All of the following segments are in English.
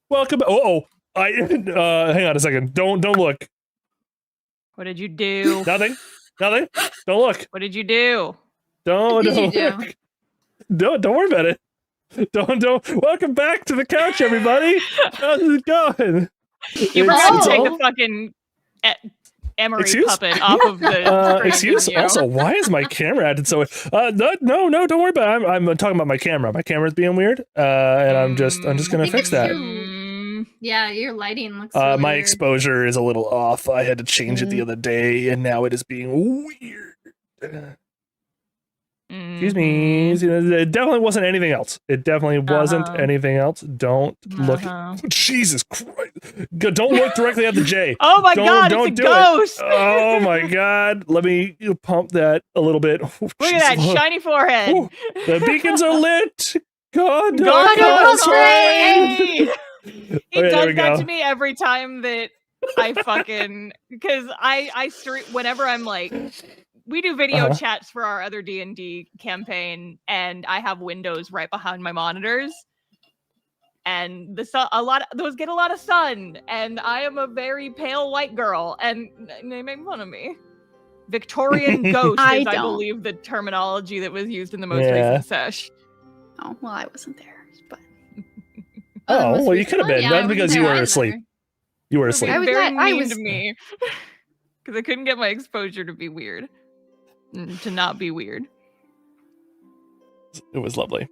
Welcome. Hang on a second. Don't look. What did you do? Nothing. Don't look. What did you do? Don't What did you look. Don't worry about it. Don't. Welcome back to the couch, everybody. How's it going? You forgot to take the fucking Emery puppet off of the excuse. Also, why is my camera acting so? No, don't worry about it. I'm talking about my camera. My camera's being weird, and I'm just gonna fix that. Yeah, your lighting looks. My really weird. exposure is a little off. I had to change it the other day, and now it is being weird. Excuse me. It definitely wasn't anything else. Don't look. Jesus Christ. Don't look directly at the J. Oh my God, it's a ghost. Oh my God. Let me pump that a little bit. Look at that shiny forehead. Ooh, the beacons are lit. God, He does that to me every time that I fucking, because I stream whenever I'm like, we do video chats for our other D&D campaign, and I have windows right behind my monitors, and the sun, those get a lot of sun, and I am a very pale white girl, and they make fun of me. Victorian ghost is, I believe, the terminology that was used in the most recent sesh. Oh, well, I wasn't there, but... well, you could have been. That's because you were asleep. You were asleep. I was very mean to me. Because I couldn't get my exposure to be weird. To not be weird. It was lovely.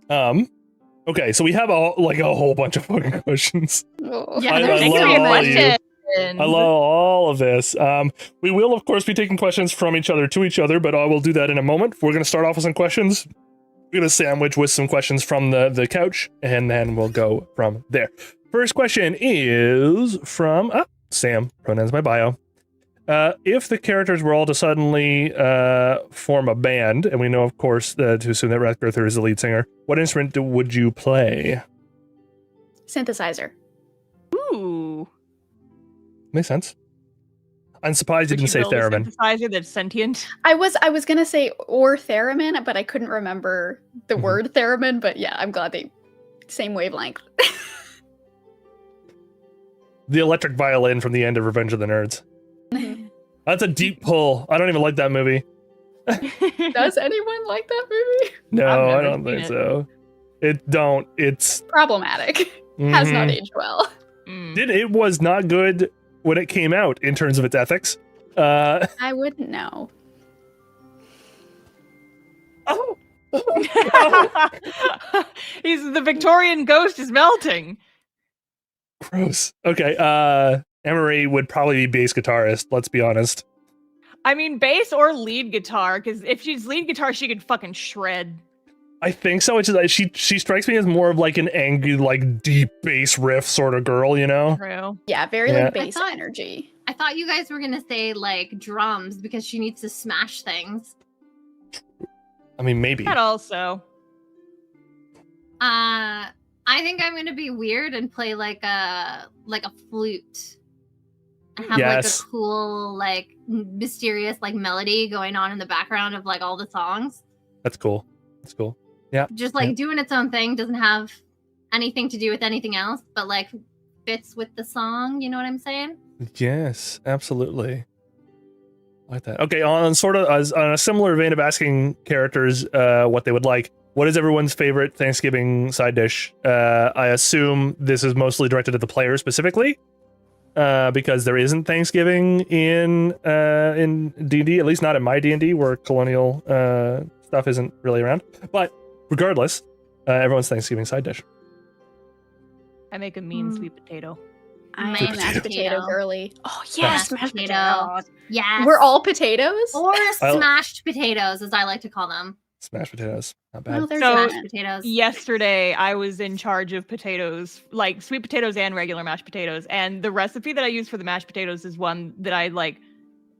Okay, so we have a whole bunch of fucking questions. Yeah, I love all of this. We will, of course, be taking questions from each other to each other, but I will do that in a moment. We're going to start off with some questions. We're going to sandwich with some questions from the couch, and then we'll go from there. First question is from Sam, pronouns my bio. If the characters were all to suddenly form a band, and we know, of course, to assume that Rathgirther is the lead singer, what instrument would you play? Synthesizer. Ooh. Makes sense. I'm surprised you didn't say theremin. Synthesizer that's sentient. I was gonna say or theremin, but I couldn't remember the word theremin. But yeah, I'm glad they same wavelength. The electric violin from the end of Revenge of the Nerds. That's a deep pull. I don't even like that movie. Does anyone like that movie? No, I don't think so. It's problematic. Has not aged well. It was not good when it came out in terms of its ethics. I wouldn't know. The Victorian ghost is melting. Gross. Okay, Emery would probably be bass guitarist, let's be honest. I mean, bass or lead guitar, because if she's lead guitar, she could fucking shred. I think so. It's just, she strikes me as more of like an angry, like deep bass riff sort of girl, you know? True. Yeah, very like bass energy. I thought you guys were gonna say like drums because she needs to smash things. I mean, maybe. That also. I think I'm gonna be weird and play like a flute. And have like a cool, like mysterious like melody going on in the background of like all the songs. That's cool. That's cool. Yeah. Just like doing its own thing, doesn't have anything to do with anything else, but like fits with the song, you know what I'm saying? Yes, absolutely. I like that. Okay, on a similar vein of asking characters what they would like, what is everyone's favorite Thanksgiving side dish? I assume this is mostly directed at the player specifically, because there isn't Thanksgiving in D&D, at least not in my D&D, where colonial stuff isn't really around. But regardless, everyone's Thanksgiving side dish. I make a mean sweet potato. I'm a mashed potato girly. Oh yes, mashed potatoes. Yes. We're all potatoes? Or smashed potatoes, as I like to call them. Smashed potatoes. Not bad. So, mashed potatoes. Yesterday, I was in charge of potatoes, like sweet potatoes and regular mashed potatoes. And the recipe that I use for the mashed potatoes is one that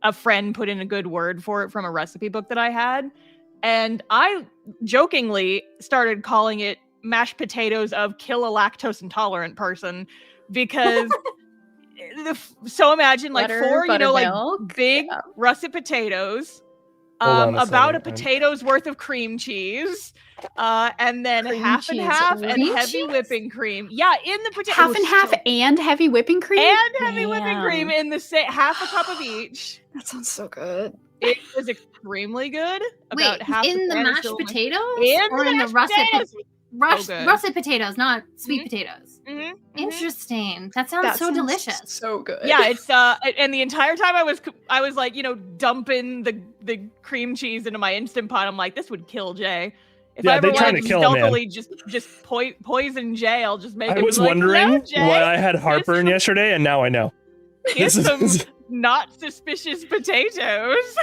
a friend put in a good word for it from a recipe book that I had. And I jokingly started calling it mashed potatoes of kill a lactose intolerant person, because so imagine like butter, 4, like big russet potatoes, About a potato's worth of cream cheese, and then half and half and heavy whipping cream. Yeah, in the potato. Half and half and heavy whipping cream? And heavy whipping cream in the half a cup of each. That sounds so good. It was extremely good. Wait, in the mashed potatoes? Or in the russet potatoes, not sweet potatoes. Interesting. That sounds so delicious. So good. Yeah, it's and the entire time I was like, dumping the cream cheese into my Instant Pot. I'm like, this would kill Jay. If I ever trying to kill him, stealthily just poison Jay, I'll just make. I was wondering why I had heartburn yesterday, and now I know. Here's some not suspicious potatoes.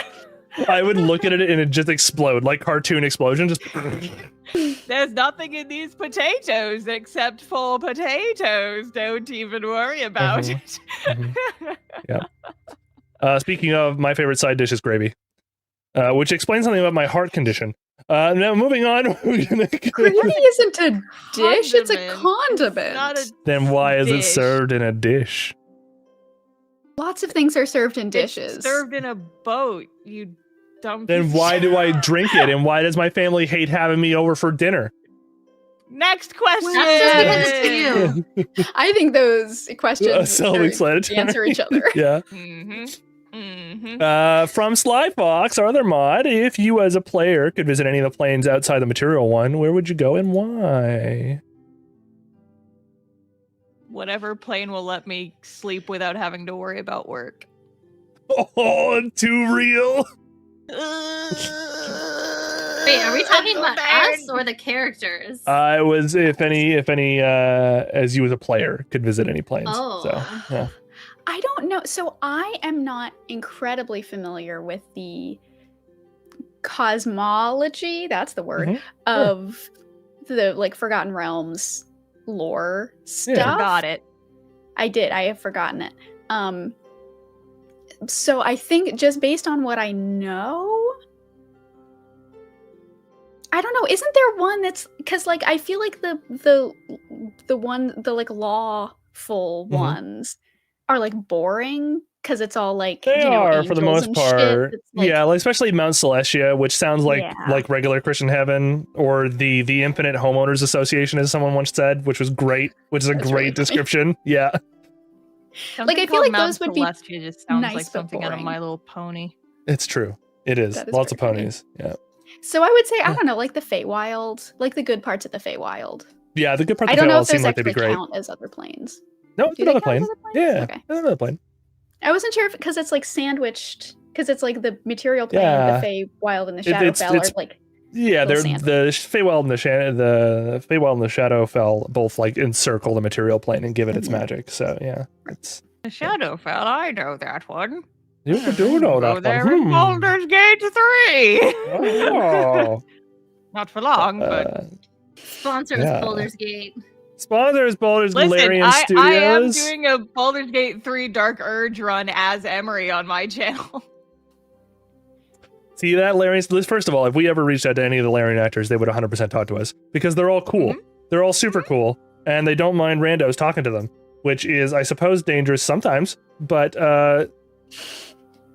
I would look at it and it just explode, like cartoon explosion. Just there's nothing in these potatoes except for potatoes. Don't even worry about it. Yeah. Speaking of, my favorite side dish is gravy, which explains something about my heart condition. Now moving on. Gravy isn't a dish; it's a condiment. Then why is it served in a dish? Lots of things are served in dishes. It's served in a boat, you dumb. Then why do I drink it? And why does my family hate having me over for dinner? Next question. I think those questions self-explanatory. Answer each other. Yeah. From Sly Fox, Arthur Mod, if you as a player could visit any of the planes outside the material one, where would you go and why? Whatever plane will let me sleep without having to worry about work. Oh, too real. Wait, are we talking about us or the characters? I was if any, as you as a player could visit any planes. Oh. So, yeah. I don't know. So I am not incredibly familiar with the cosmology, that's the word, of the Forgotten Realms lore stuff. Yeah. Got it. I did. I have forgotten it. So I think just based on what I know, I don't know. Isn't there one that's because I feel like the lawful ones are boring because it's all they are for the most part. Yeah, especially Mount Celestia, which sounds like regular Christian heaven, or the Infinite Homeowners Association, as someone once said, which was great. Which is a great really description. Yeah. Something I feel like Mount those would be Celestia just sounds nice, like something out of boring. My Little Pony. It's true. It is. Lots of ponies. Yeah. So I would say I don't know, the Feywild, the good parts of the Feywild. Yeah, the good parts I of the don't know Feywild if seem those like they'd be actually great. count as other planes. No, it's another plane. Yeah, okay. Another plane. I wasn't sure if because it's sandwiched because it's the material plane, the Feywild and the Shadowfell are yeah, they're the Feywild and the Feywild and the Shadowfell both encircle the material plane and give it its magic. So yeah, it's the Shadowfell. I know that one. You do know that one. There in Baldur's Gate 3. Oh. Not for long, but sponsors Baldur's Gate. Sponsors Baldur's Galarian Studios. I am doing a Baldur's Gate 3 Dark Urge run as Emery on my channel. See that, Larian? First of all, if we ever reached out to any of the Larian actors, they would 100% talk to us because they're all cool. They're all super cool, and they don't mind randos talking to them, which is, I suppose, dangerous sometimes. But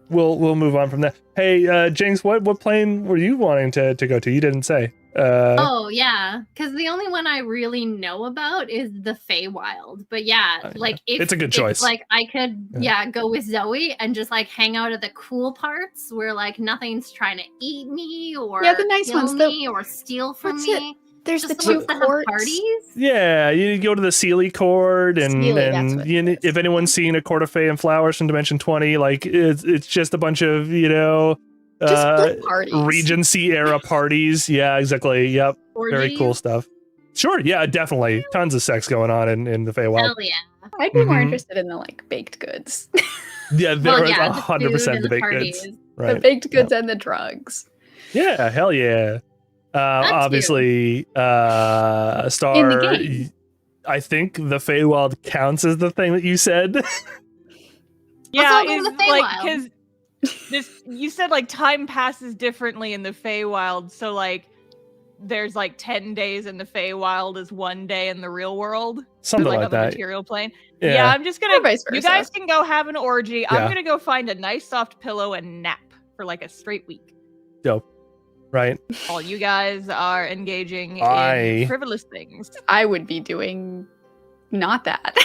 we'll move on from that. Hey, Jinx, what plane were you wanting to go to? You didn't say. Oh yeah, because the only one I really know about is the Feywild. But yeah, it's a good choice. I could go with Zoe and just hang out at the cool parts where nothing's trying to eat me or the nice kill ones, me or steal from me. There's just the two courts. Parties. Yeah, you go to the Sealy Court, and if anyone's seen a Court of Fey and Flowers from Dimension 20, it's just a bunch of Regency era parties. Yeah, exactly. Yep. Orgies. Very cool stuff. Sure. Yeah, definitely. Tons of sex going on in the Feywild. Hell yeah. I'd be more interested in the baked goods. Yeah, there is 100% the baked goods. Right. The baked goods and the drugs. Yeah, hell yeah. Obviously, Star. In the game. I think the Feywild counts as the thing that you said. Yeah, it's because you said time passes differently in the Feywild, so there's 10 days in the Feywild is 1 day in the real world. Something like on that. The material plane. Yeah, I'm just gonna. You guys can go have an orgy. Yeah. I'm gonna go find a nice soft pillow and nap for a straight week. dope, right? All you guys are engaging in frivolous things. I would be doing not that.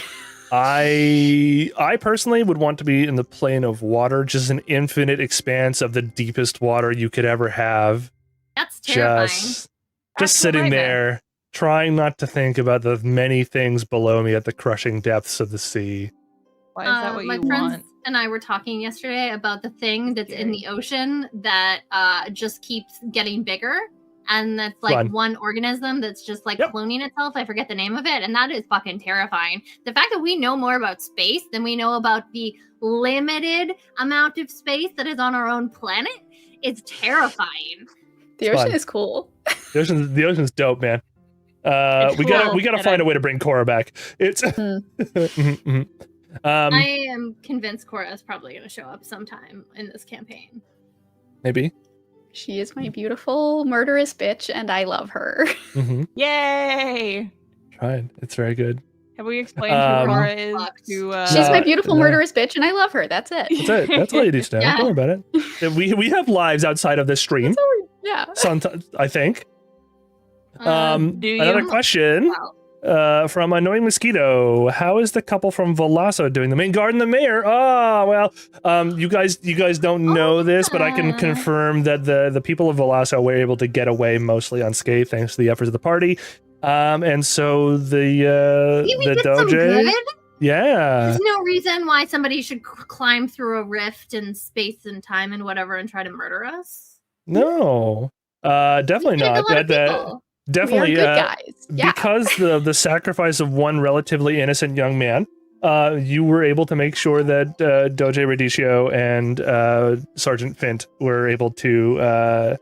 I personally would want to be in the plane of water, just an infinite expanse of the deepest water you could ever have. That's terrifying. Just sitting there, trying not to think about the many things below me at the crushing depths of the sea. Why is that what you want? My friends and I were talking yesterday about the thing that's in the ocean that just keeps getting bigger. And that's like one organism that's just like cloning itself. I forget the name of it. And that is fucking terrifying. The fact that we know more about space than we know about the limited amount of space that is on our own planet is terrifying. The ocean is cool. The ocean's dope, man. We gotta find a way to bring Cora back. It's I am convinced Cora is probably gonna show up sometime in this campaign. Maybe. She is my beautiful murderous bitch, and I love her. Yay! Tried. It's very good. Have we explained who Cora is? She's my beautiful murderous bitch, and I love her. That's it. That's it. That's all you do, Stan. Don't worry about it. We have lives outside of this stream. Yeah. Sometimes, I think. Do you? Another question from Annoying Mosquito. How is the couple from Vellasso doing? The main guard and the mayor. Oh, well, you guys don't know this, but I can confirm that the people of Vellasso were able to get away mostly unscathed thanks to the efforts of the party. And so the Doge. Yeah. There's no reason why somebody should climb through a rift in space and time and whatever and try to murder us. No. Definitely not. Definitely, good guys. Yeah. Because the sacrifice of one relatively innocent young man, you were able to make sure that Doge Radicchio and Sergeant Fint were able to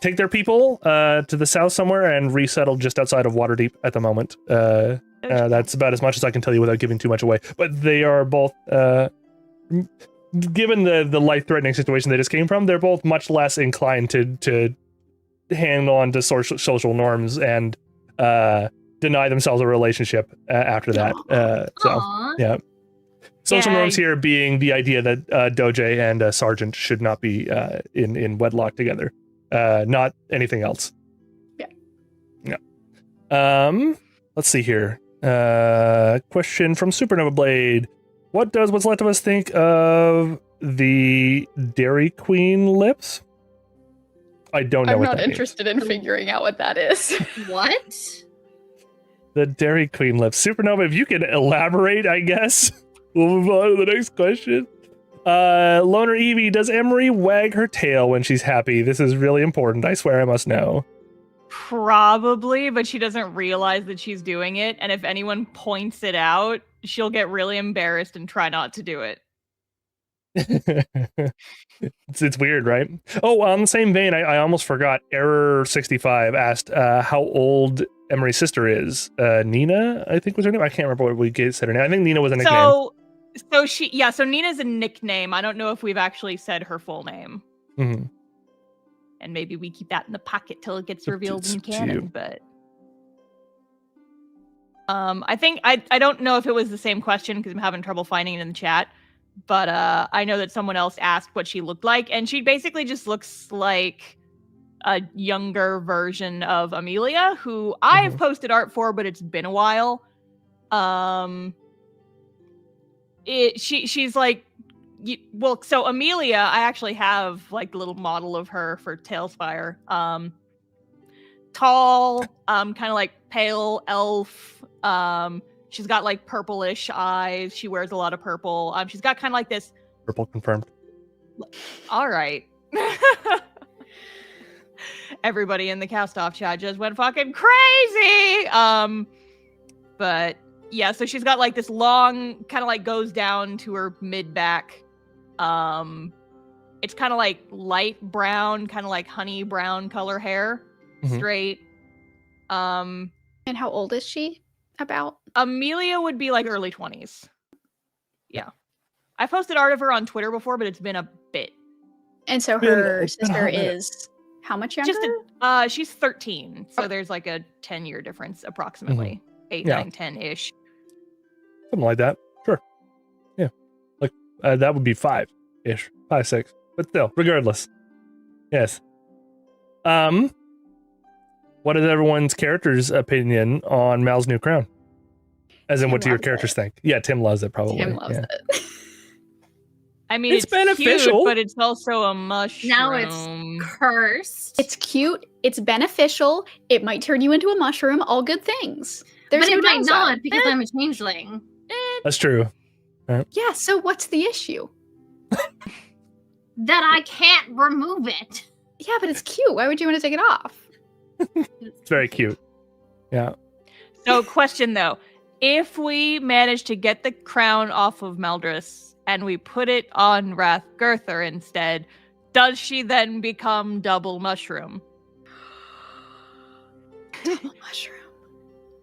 take their people to the south somewhere and resettle just outside of Waterdeep at the moment. That's about as much as I can tell you without giving too much away. But they are both, given the life-threatening situation they just came from, they're both much less inclined to hang on to social norms and deny themselves a relationship after that. Yeah. Social norms here being the idea that Doge and Sergeant should not be in wedlock together. Not anything else. Yeah. Let's see here. Question from Supernova Blade. What does What's Left of Us think of the Dairy Queen lips? I don't know I'm what not that interested in figuring out what that is. What? The Dairy Queen lips. Supernova, if you can elaborate, I guess. We'll move on to the next question. Loner Evie, does Emery wag her tail when she's happy? This is really important. I swear I must know. Probably, but she doesn't realize that she's doing it. And if anyone points it out, she'll get really embarrassed and try not to do it. It's weird, right? Oh, on the same vein, I almost forgot. Error65 asked how old Emery's sister is. Nina, I think was her name. I can't remember what we said her name. I think Nina was a nickname. So Nina's a nickname. I don't know if we've actually said her full name. Mm-hmm. And maybe we keep that in the pocket till it gets revealed in canon. But I think I don't know if it was the same question because I'm having trouble finding it in the chat. But I know that someone else asked what she looked like, and she basically just looks like a younger version of Amelia, who I've posted art for, but it's been a while. She's like, so Amelia, I actually have like a little model of her for Talespire. Tall, kind of like pale elf. She's got like purplish eyes. She wears a lot of purple. She's got kind of like this. Purple confirmed. All right. Everybody in the cast-off chat just went fucking crazy. But yeah, so she's got like this long, kind of like goes down to her mid-back. It's kind of like light brown, kind of like honey brown color hair, straight. And how old is she? About Amelia would be like early 20s. Yeah, I posted art of her on Twitter before, but it's been a bit. And so her sister is how much younger? She's 13, so there's like a 10-year difference approximately. 8, 9, 10-ish. Something like that. Sure. Yeah. Like that would be 5-ish. 5, 6. But still, regardless. Yes. What is everyone's character's opinion on Mal's new crown? As in, Tim what do your loves characters it. think? Yeah, Tim loves it, probably. Tim loves it. I mean, It's it's beneficial. cute, but it's also a mushroom. Now it's cursed. It's cute. It's beneficial. It might turn you into a mushroom. All good things. There's but no it might downside. not because I'm a changeling. That's true. Yeah, so what's the issue? That I can't remove it. Yeah, but it's cute. Why would you want to take it off? It's very cute. Yeah. So, question though: if we manage to get the crown off of Meldris and we put it on Rathgurther instead, does she then become double mushroom? Double mushroom.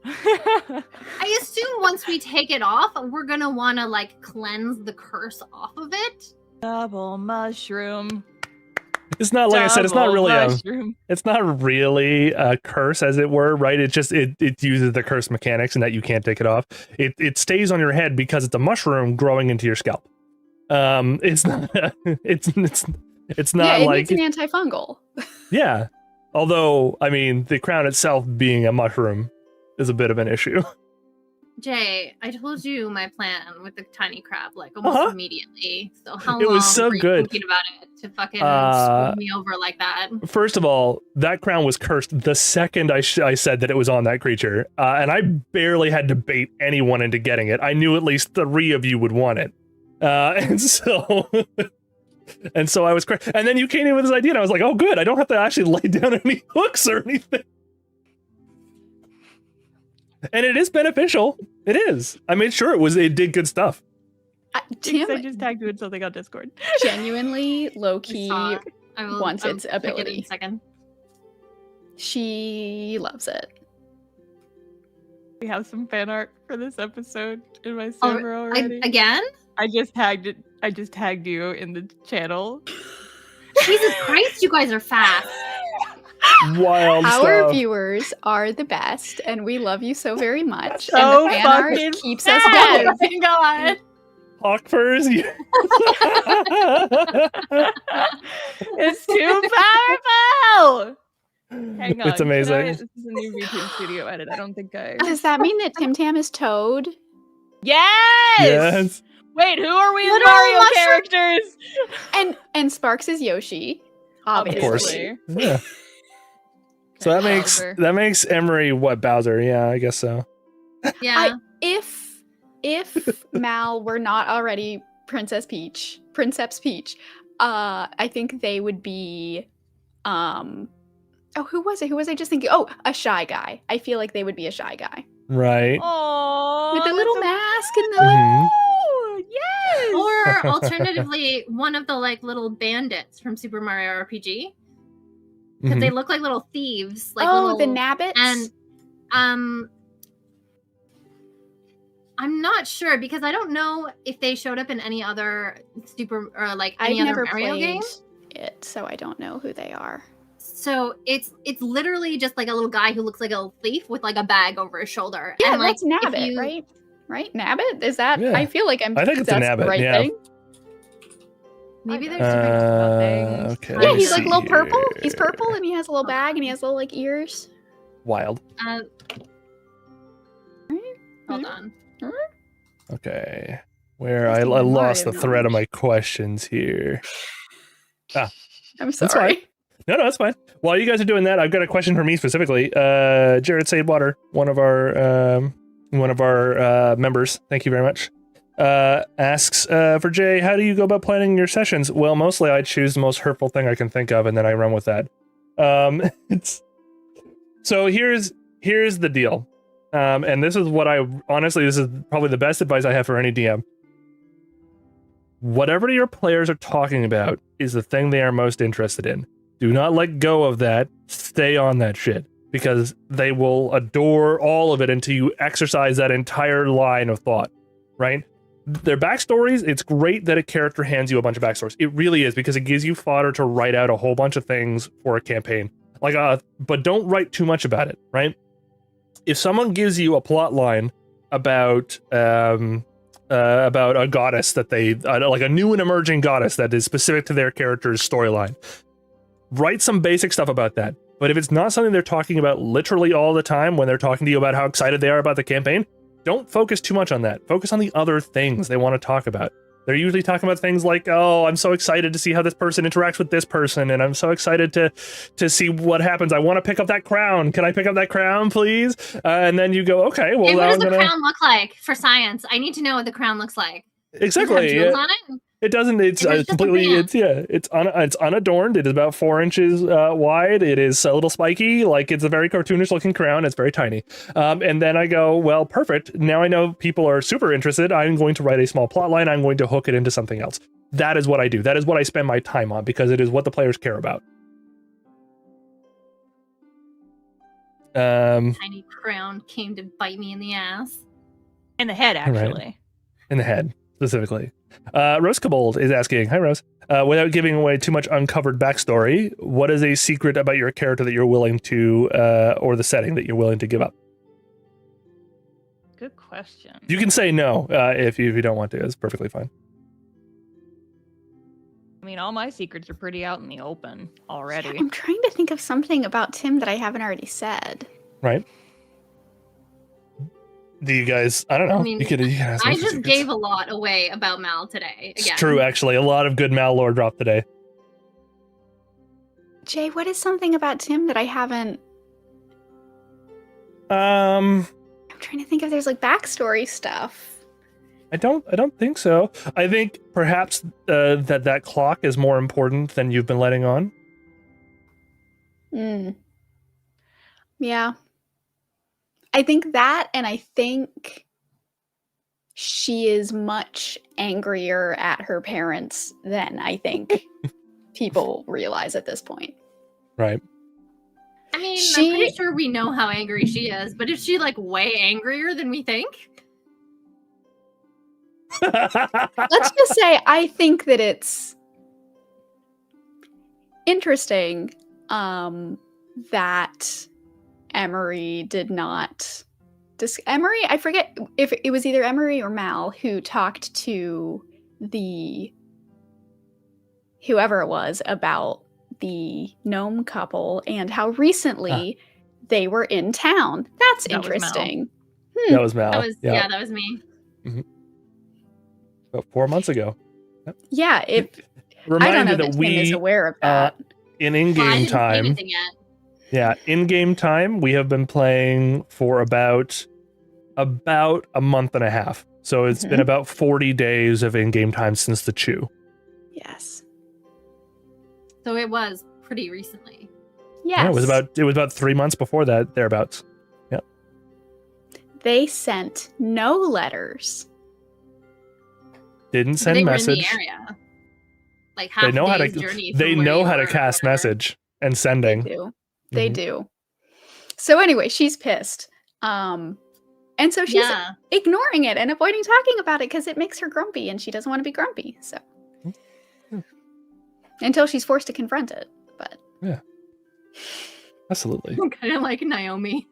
I assume once we take it off, we're gonna want to like cleanse the curse off of it. Double mushroom. It's not like I said. It's not really mushroom. it's not really a curse, as it were, right? It just it uses the curse mechanics, and that you can't take it off. It stays on your head because it's a mushroom growing into your scalp. It's not it's not Yeah, it like needs an antifungal. yeah. Although I mean, the crown itself being a mushroom is a bit of an issue. Jay, I told you my plan with the tiny crab like almost immediately. So how It long was so were you good. thinking about it to fucking screw me over like that? First of all, that crown was cursed the second I said that it was on that creature, and I barely had to bait anyone into getting it. I knew at least 3 of you would want it, and so I was and then you came in with this idea, and I was like, oh, good, I don't have to actually lay down any hooks or anything. And it is beneficial. It is. I made sure it did good stuff. Tim I just tagged you in something on Discord. genuinely low-key I wants its I'll pick it in ability. a second. She loves it. We have some fan art for this episode in my server already. Again? I just tagged it. I just tagged you in the channel. Jesus Christ, you guys are fast. Wild Our stuff. viewers are the best, and we love you so very much. So and the fan art fucking keeps us fast. going. Oh my god. Hawk furs. It's too powerful. Hang on. It's amazing. This is a new VTube Studio edit. I don't think I. Does that mean that Tim Tam is Toad? Yes. Yes. Wait, who are we as Little Mario mushroom- characters? And Sparks is Yoshi. Of Obviously. course. Yeah. So that makes Emery what, Bowser? Yeah, I guess so. Yeah. If Mal were not already Princeps Peach, I think they would be who was it? Who was I just thinking? Oh, a shy guy. I feel like they would be a shy guy. Right. Oh, With the little mask and the Mhm. Oh, yes. Or alternatively, one of the like little bandits from Super Mario RPG. Because Mhm. they look like little thieves. Like oh, little, the Nabbits. And I'm not sure because I don't know if they showed up in any other Super or like any I've other never Mario played game. it, so I don't know who they are. So it's literally just like a little guy who looks like a little thief with like a bag over his shoulder. Yeah, and, like, that's Nabbit, if you- right? Right, Nabbit? Is that? Yeah. I feel like I think it's a that's Nabbit, the right yeah. thing. Maybe I there's Okay. Yeah, let me he's like see little purple. here. He's purple, and he has a little bag, and he has little like ears. Wild. hold on. Okay. Where I Interesting lost the Mario thread of knowledge. my questions here. I'm fine. sorry. No, that's fine. While you guys are doing that, I've got a question for me specifically. Jared Sadewater, one of our members, thank you very much, asks for Jay, how do you go about planning your sessions? Well, mostly I choose the most hurtful thing I can think of, and then I run with that. So here's the deal, and this is what this is probably the best advice I have for any DM. Whatever your players are talking about is the thing they are most interested in. Do not let go of that. Stay on that shit, because they will adore all of it until you exercise that entire line of thought, right? Their backstories, it's great that a character hands you a bunch of backstories. It really is, because it gives you fodder to write out a whole bunch of things for a campaign. But don't write too much about it, right? If someone gives you a plot line about a goddess that they like a new and emerging goddess that is specific to their character's storyline, write some basic stuff about that. But if it's not something they're talking about literally all the time when they're talking to you about how excited they are about the campaign, don't focus too much on that. Focus on the other things they want to talk about. They're usually talking about things like, oh, I'm so excited to see how this person interacts with this person, and I'm so excited to see what happens. I want to pick up that crown. Can I pick up that crown, please? And then you go, okay, well, hey, what does the crown look like for science? I need to know what the crown looks like. Exactly. Does it have jewels on it? It doesn't. It's completely. It's unadorned. It is about 4 inches wide. It is a little spiky. Like, it's a very cartoonish looking crown. It's very tiny. And then I go, well, perfect. Now I know people are super interested. I'm going to write a small plot line. I'm going to hook it into something else. That is what I do. That is what I spend my time on because it is what the players care about. Tiny crown came to bite me in the ass. In the head, actually. Right. In the head, specifically. Rose Cobold is asking, hi Rose, without giving away too much uncovered backstory, what is a secret about your character that you're willing to, or the setting that you're willing to give up? Good question. You can say no if you don't want to. It's perfectly fine. I mean, all my secrets are pretty out in the open already. I'm trying to think of something about Tim that I haven't already said. Right. Do you guys, I don't know. I mean, you can ask I just gave a lot away about Mal today. Again. It's true, actually. A lot of good Mal lore dropped today. Jay, what is something about Tim that I haven't... I'm trying to think if there's like backstory stuff. I don't think so. I think perhaps that clock is more important than you've been letting on. Yeah. I think that, and I think she is much angrier at her parents than I think people realize at this point. Right. I mean, I'm pretty sure we know how angry she is, but is she like way angrier than we think? Let's just say I think that it's interesting that Emery did not... Emery? I forget if it was either Emery or Mal who talked to whoever it was about the gnome couple and how recently they were in town. That's interesting. That was Mal. Yeah, that was me. Mm-hmm. About 4 months ago. Yep. Yeah, I don't know that Tim is aware of that. In in-game time. Yeah, in-game time, we have been playing for about a month and a half. So it's been about 40 days of in-game time since the chew. Yes. So it was pretty recently. Yes. Yeah, it was about 3 months before that, thereabouts. Yeah. They sent no letters. Didn't send message. In the area. Like half they know how to journey. They know how to cast message and sending. They do. So anyway, she's pissed. And so she's ignoring it and avoiding talking about it because it makes her grumpy and she doesn't want to be grumpy. So until she's forced to confront it. But yeah. Absolutely. Kind of like Naomi.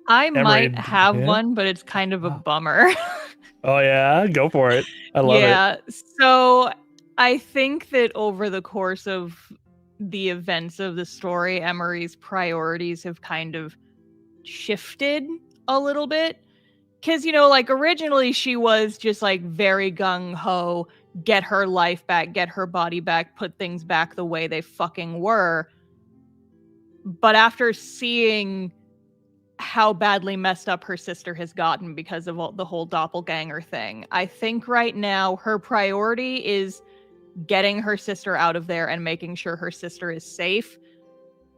I might have one, but it's kind of a bummer. Oh yeah, go for it. I love it. Yeah, so I think that over the course of the events of the story, Emery's priorities have kind of shifted a little bit. Because, like originally she was just like very gung-ho, get her life back, get her body back, put things back the way they fucking were. But after seeing how badly messed up her sister has gotten because of the whole doppelganger thing, I think right now her priority is getting her sister out of there and making sure her sister is safe,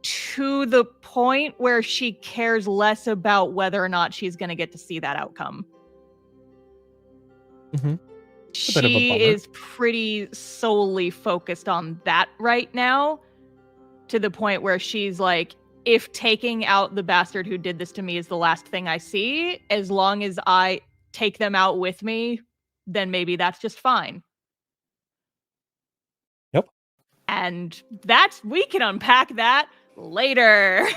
to the point where she cares less about whether or not she's going to get to see that outcome. She is pretty solely focused on that right now, to the point where she's like, if taking out the bastard who did this to me is the last thing I see, as long as I take them out with me, then maybe that's just fine. Yep. And we can unpack that later.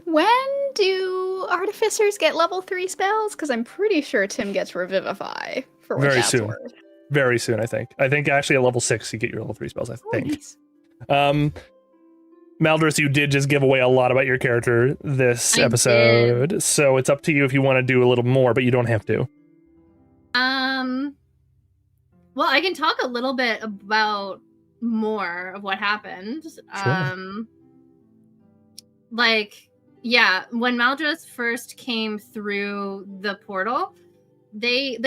When do artificers get level 3 spells? Because I'm pretty sure Tim gets Revivify for what very that's soon. worth. very soon. I think actually at level 6 you get your level 3 spells. I think. Nice. Maldris, you did just give away a lot about your character this episode, so it's up to you if you want to do a little more, but you don't have to. Well, I can talk a little bit about more of what happened. Sure. When Maldris first came through the portal, they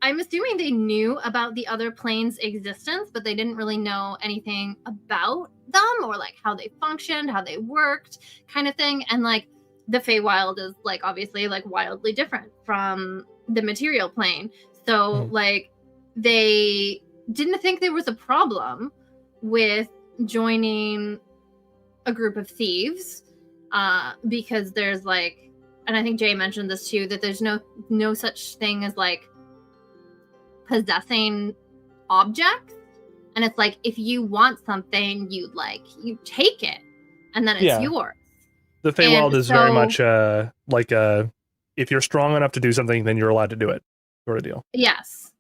I'm assuming they knew about the other planes' existence, but they didn't really know anything about them or like how they functioned, how they worked, kind of thing. And like the Feywild is like obviously like wildly different from the material plane. So like they didn't think there was a problem with joining a group of thieves because there's like, and I think Jay mentioned this too, that there's no such thing as like possessing objects. And it's like, if you want something, you take it and then it's yours. The Feywild is very much if you're strong enough to do something, then you're allowed to do it, sort of deal. Yes.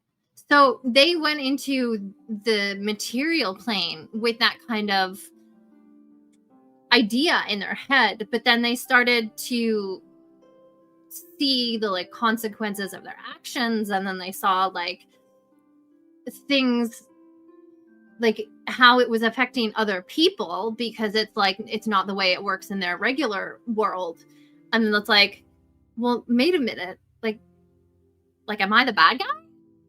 So they went into the material plane with that kind of idea in their head, but then they started to see the like consequences of their actions, and then they saw like things like how it was affecting other people, because it's like it's not the way it works in their regular world. And then it's like, well, wait a minute, like am I the bad guy?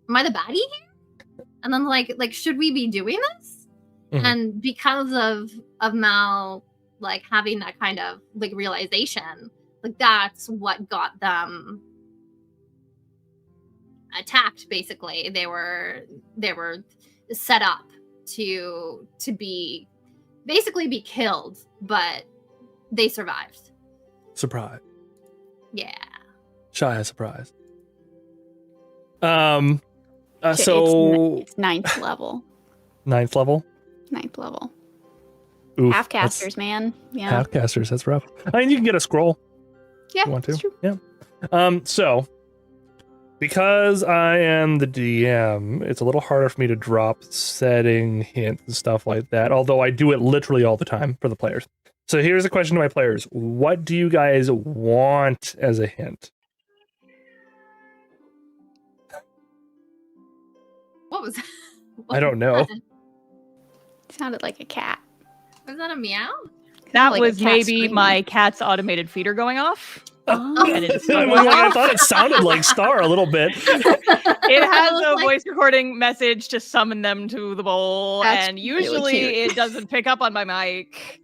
Am I the baddie here? And then like should we be doing this? Mm-hmm. And because of Mal like having that kind of like realization, like that's what got them attacked. Basically, they were set up to be killed, but they survived. Surprise. Yeah. Shy surprise. So it's 9th level. 9th level? 9th level. Oof, half casters, man. Yeah. Half casters, that's rough. I mean, you can get a scroll. Yeah, if you want to. True. Yeah. So because I am the DM, it's a little harder for me to drop setting hints and stuff like that, although I do it literally all the time for the players. So here's a question to my players. What do you guys want as a hint? What was that? I don't know. It sounded like a cat. Was that a meow? That like was maybe screaming. My cat's automated feeder going off. Oh. And it just I thought it sounded like Star a little bit. It has a voice recording message to summon them to the bowl, That's and usually really cute. it doesn't pick up on my mic.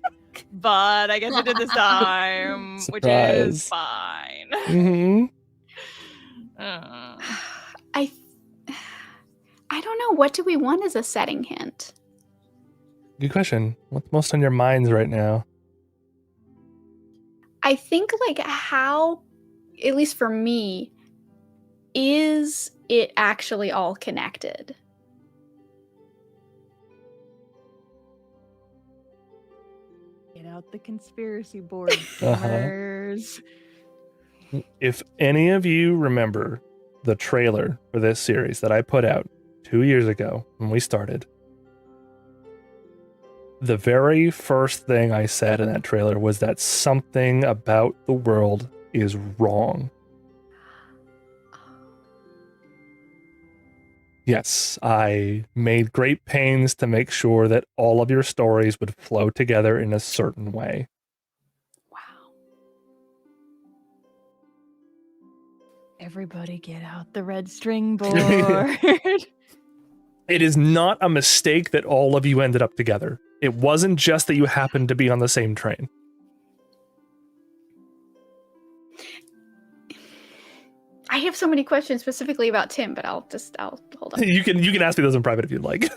But I guess it did this time, Surprise. which is fine. Mm-hmm. I don't know. What do we want as a setting hint? Good question. What's most on your minds right now? I think like how, at least for me, is it actually all connected? Get out the conspiracy board, gamers. If any of you remember the trailer for this series that I put out 2 years ago when we started, the very first thing I said in that trailer was that something about the world is wrong. Yes, I made great pains to make sure that all of your stories would flow together in a certain way. Wow. Everybody get out the red string board. It is not a mistake that all of you ended up together. It wasn't just that you happened to be on the same train. I have so many questions specifically about Tim, but I'll hold on. You can ask me those in private if you'd like.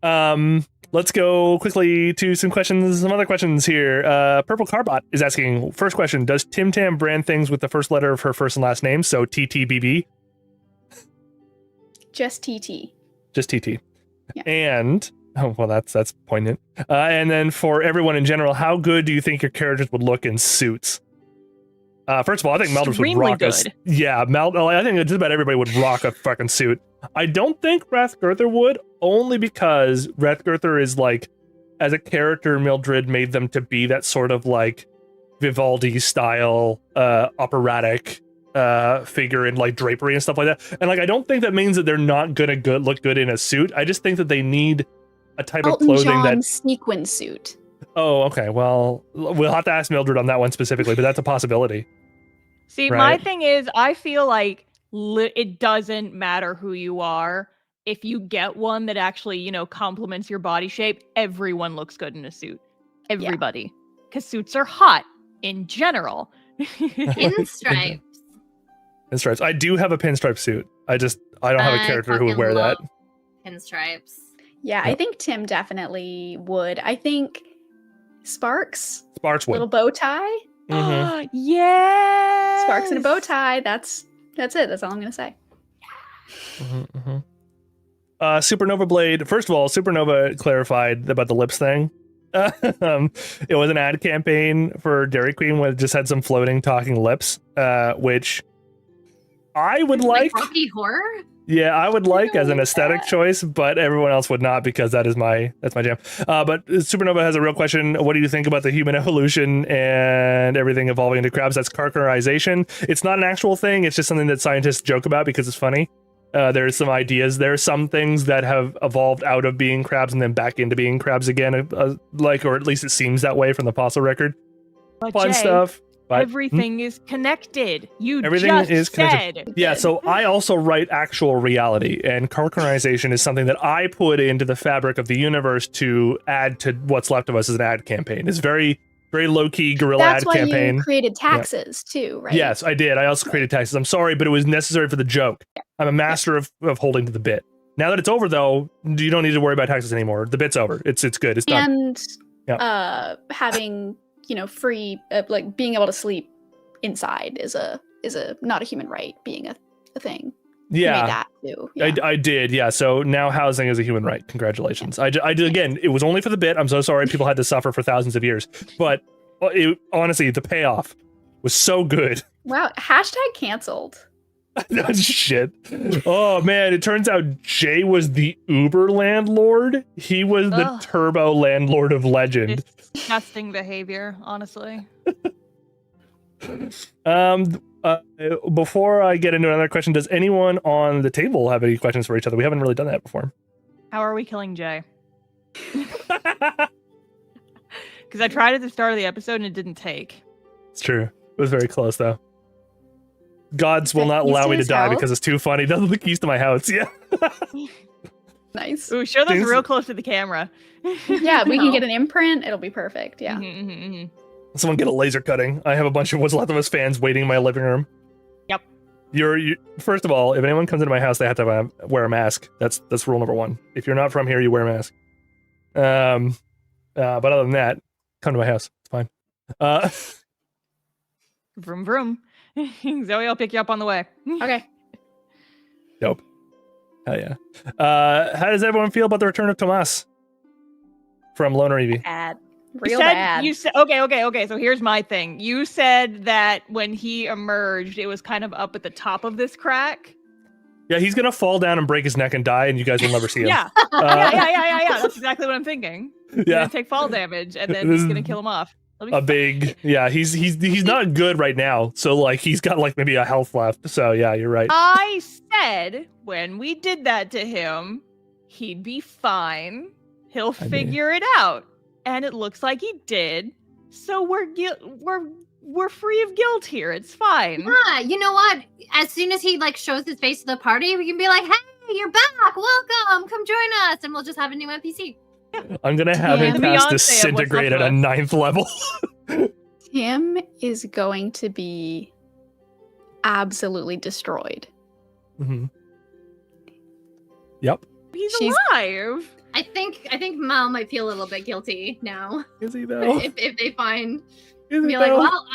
Let's go quickly to some other questions here. Purple Carbot is asking, first question, does Tim Tam brand things with the first letter of her first and last name? So TTBB? Just TT. Just TT. Yeah. And, oh, well, that's poignant. And then for everyone in general, how good do you think your characters would look in suits? First of all, I think Maldris would rock us. Yeah, I think just about everybody would rock a fucking suit. I don't think Rathgurther would, only because Rathgurther is like, as a character, Mildred made them to be that sort of like Vivaldi style operatic figure in like drapery and stuff like that. And like, I don't think that means that they're not gonna look good in a suit. I just think that they need a type of clothing that sequin suit. Oh, okay. Well, we'll have to ask Mildred on that one specifically, but that's a possibility. See, right? My thing is, I feel like it doesn't matter who you are. If you get one that actually, you know, complements your body shape, everyone looks good in a suit. Everybody. Because suits are hot in general. Pinstripes. Pinstripes. I do have a pinstripe suit. I don't have a character who would wear that. Pinstripes. Yeah, I think Tim definitely would. I think Sparks would. Little bow tie. Mm-hmm. Yeah. Sparks in a bow tie. That's it. That's all I'm gonna say. Mm-hmm, mm-hmm. Supernova Blade. First of all, Supernova clarified about the lips thing. It was an ad campaign for Dairy Queen where it just had some floating talking lips, which I would like. Rocky Horror? Yeah, I would like as an aesthetic choice, but everyone else would not because that's my jam. But Supernova has a real question. What do you think about the human evolution and everything evolving into crabs? That's carcarization. It's not an actual thing. It's just something that scientists joke about because it's funny. There's some ideas. There are some things that have evolved out of being crabs and then back into being crabs again, or at least it seems that way from the fossil record. But Fun Jay, stuff. But everything is connected. Everything is connected. Yeah, so I also write actual reality, and carcarization is something that I put into the fabric of the universe to add to what's left of us as an ad campaign. It's very, very low-key guerrilla ad campaign. That's why you created taxes too, right? Yes, I did. I also created taxes. I'm sorry, but it was necessary for the joke. I'm a master of holding to the bit. Now that it's over, though, you don't need to worry about taxes anymore. The bit's over. It's good. It's done. And having free like being able to sleep inside is not a human right being a thing. Yeah, you made that too. Yeah. I did. Yeah, so now housing is a human right. Congratulations. I did again. It was only for the bit. I'm so sorry people had to suffer for thousands of years, but honestly, the payoff was so good. Wow. #canceled. That's shit. Oh man, it turns out Jay was the Uber landlord. He was the turbo landlord of legend. Disgusting behavior, honestly. Before I get into another question, does anyone on the table have any questions for each other? We haven't really done that before. How are we killing Jay? Because I tried at the start of the episode and it didn't take. It's true. It was very close though. Gods will not allow me to die because it's too funny. Those are the keys to my house. Yeah. Nice. Ooh, show those real close to the camera. Yeah, we can get an imprint. It'll be perfect. Yeah. Someone get a laser cutting. I have a bunch of What's Left of Us fans waiting in my living room. Yep. You first of all, if anyone comes into my house, they have to wear a mask. That's rule number 1. If you're not from here, you wear a mask. But other than that, come to my house. It's fine. Vroom vroom. Zoe, I'll pick you up on the way. Okay. Dope. Hell yeah. How does everyone feel about the return of Tomas from Loner Evie? Bad. Real bad. You said okay. So here's my thing. You said that when he emerged, it was kind of up at the top of this crack. Yeah, he's gonna fall down and break his neck and die, and you guys will never see him. Yeah. Yeah. That's exactly what I'm thinking. He's gonna take fall damage, and then he's gonna kill him off. He's not good right now, so like he's got like maybe a health left, so yeah, you're right. I said when we did that to him, he'd be fine, he'll figure it out, and it looks like he did, so we're free of guilt here. It's fine. Yeah, you know what, as soon as he like shows his face to the party, we can be like, hey, you're back, welcome, come join us, and we'll just have a new NPC. I'm gonna have him pass disintegrate at a 9th level. Tim is going to be absolutely destroyed. Mm-hmm. Yep. She's alive. I think Mal might feel a little bit guilty now. Is he though? If they find be like, well,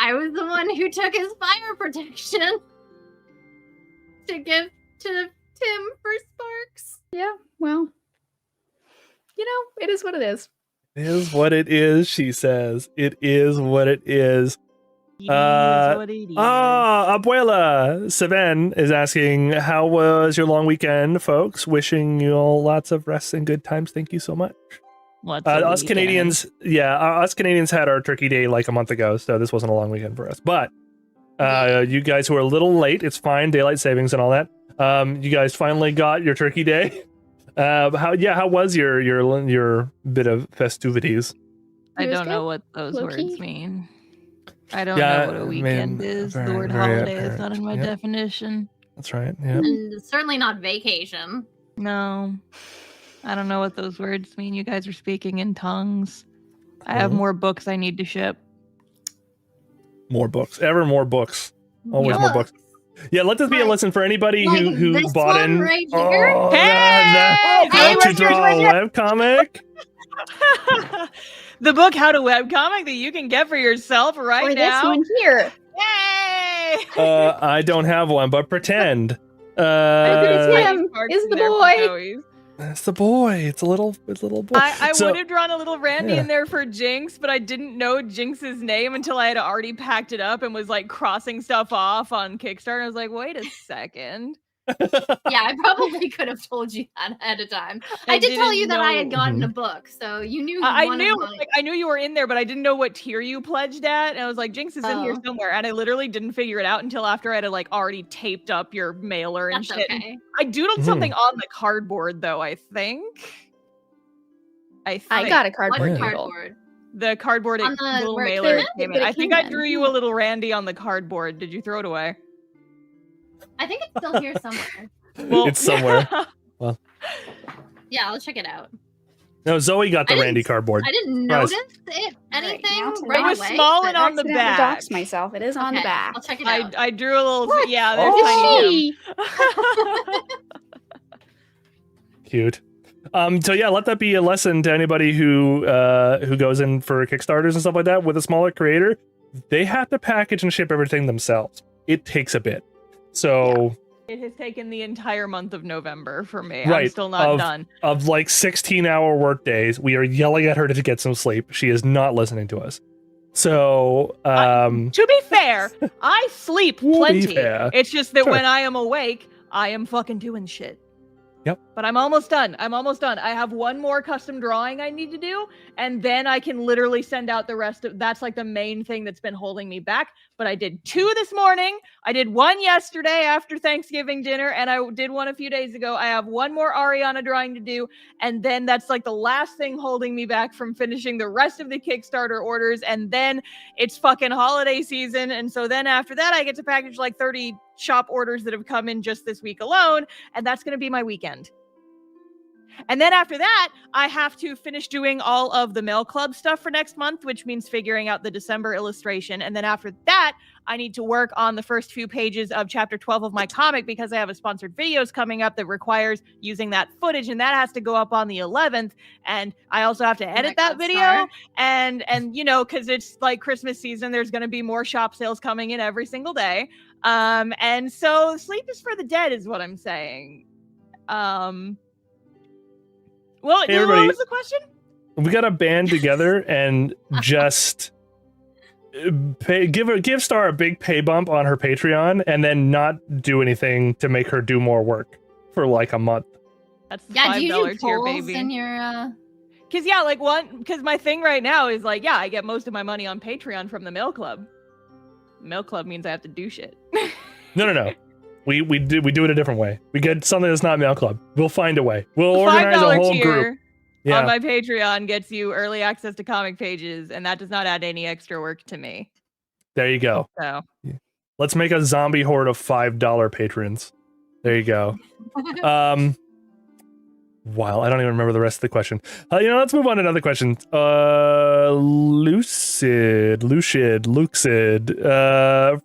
I was the one who took his fire protection to give to Tim for Sparks. Yeah, well. It is what it is. It is what it is, she says. It is what it is. Abuela Seven is asking, how was your long weekend, folks? Wishing you all lots of rest and good times. Thank you so much. Us Canadians had our Turkey Day like a month ago, so this wasn't a long weekend for us. But you guys who are a little late, it's fine, daylight savings and all that. You guys finally got your Turkey Day. How was your bit of festivities? I don't know what those words mean. I don't know what a weekend is. The word holiday is not in my definition. That's right. Yeah. And certainly not vacation. No. I don't know what those words mean. You guys are speaking in tongues. I have more books I need to ship. More books. Ever more books. Always more books. Yeah, let this be a lesson for anybody who bought in. Right here? Oh, how to draw a webcomic. The book How to Webcomic that you can get for yourself right now. This one here. Yay! I don't have one, but pretend. It's him. It's the boy. That's the boy. It's a little boy. I would have drawn a little Randy in there for Jinx, but I didn't know Jinx's name until I had already packed it up and was like crossing stuff off on Kickstarter. I was like, wait a second. Yeah, I probably could have told you that ahead of time. I did tell you that I had gotten a book, so you knew. I knew you were in there, but I didn't know what tier you pledged at. And I was like, Jinx is in here somewhere, and I literally didn't figure it out until after I had like already taped up your mailer and shit. Okay. I doodled something on the cardboard, though. I think. I got a cardboard doodle. The cardboard on the little mailer came in. I think I drew you a little Randy on the cardboard. Did you throw it away? I think it's still here somewhere. Well, it's somewhere. Well, yeah, I'll check it out. No, Zoe got the Randy cardboard. I didn't notice anything right away. It was small and on the back. I doxed myself. It is on the back. I'll check it out. I drew a little. What? Yeah, there's tiny. Cute. So yeah, let that be a lesson to anybody who goes in for Kickstarters and stuff like that with a smaller creator. They have to package and ship everything themselves. It takes a bit. So it has taken the entire month of November for me. Right, I'm still not done. Of like 16-hour work days, we are yelling at her to get some sleep. She is not listening to us. So to be fair, I sleep plenty. It's just that when I am awake, I am fucking doing shit. Yep. But I'm almost done. I have one more custom drawing I need to do, and then I can literally send out the rest of. That's like the main thing that's been holding me back. But I did 2 this morning. I did 1 yesterday after Thanksgiving dinner, and I did 1 a few days ago. I have 1 more Ariana drawing to do, and then that's like the last thing holding me back from finishing the rest of the Kickstarter orders. And then it's fucking holiday season, and so then after that, I get to package like 30 shop orders that have come in just this week alone, and that's going to be my weekend. And then after that, I have to finish doing all of the Mail Club stuff for next month, which means figuring out the December illustration. And then after that, I need to work on the first few pages of chapter 12 of my comic because I have a sponsored videos coming up that requires using that footage, and that has to go up on the 11th. And I also have to edit that video. And you know, because it's like Christmas season, there's going to be more shop sales coming in every single day. And so sleep is for the dead is what I'm saying. Well, hey, what was the question? We got to band together and just give Star a big pay bump on her Patreon, and then not do anything to make her do more work for like a month. That's the $5 tier, baby. In your, because my thing right now is like, I get most of my money on Patreon from the Mail Club. Mail Club means I have to do shit. No. We do it a different way. We get something that's not Mail Club. We'll find a way. We'll organize a whole group. On my Patreon gets you early access to comic pages, and that does not add any extra work to me. There you go. So let's make a zombie horde of $5 patrons. There you go. Wow, I don't even remember the rest of the question. Let's move on to another question. Lucid. For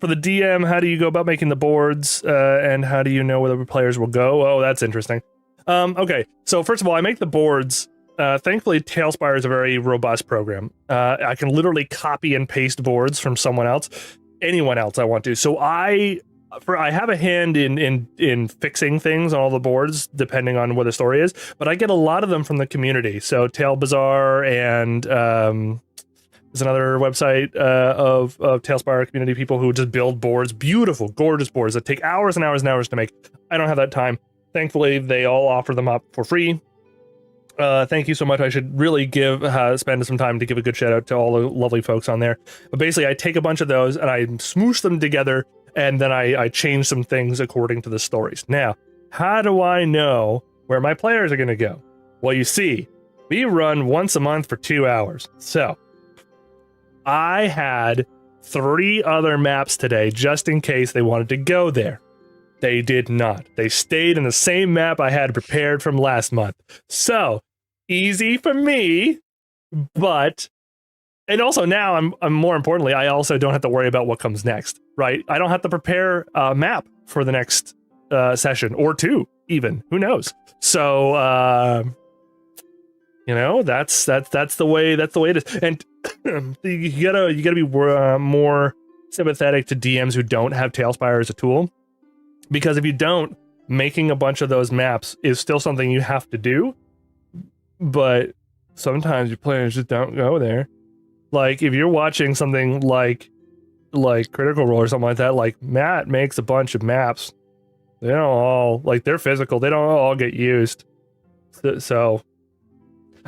the DM, how do you go about making the boards, and how do you know where the players will go? Oh, that's interesting. Okay, so first of all, I make the boards. Thankfully, Tailspire is a very robust program. I can literally copy and paste boards from anyone else I want to. So I have a hand in fixing things on all the boards, depending on what the story is, but I get a lot of them from the community. So Tail Bazaar and is another website of Tailspire community people who just build boards, beautiful, gorgeous boards that take hours and hours and hours to make. I don't have that time. Thankfully, they all offer them up for free. Thank you so much. I should really spend some time to give a good shout out to all the lovely folks on there. But basically, I take a bunch of those and I smoosh them together, and then I change some things according to the stories. Now, how do I know where my players are going to go? Well, you see, we run once a month for 2 hours. So I had 3 other maps today just in case they wanted to go there. They did not. They stayed in the same map I had prepared from last month. So easy for me, but and also now I'm more importantly, I also don't have to worry about what comes next, right? I don't have to prepare a map for the next session or 2 even. Who knows? So you know, that's the way it is. And you gotta be more sympathetic to DMs who don't have Tailspire as a tool, because if you don't, making a bunch of those maps is still something you have to do, but sometimes your players just don't go there. Like if you're watching something like Critical Role or something like that, like Matt makes a bunch of maps. They don't all, like, they're physical. They don't all get used. So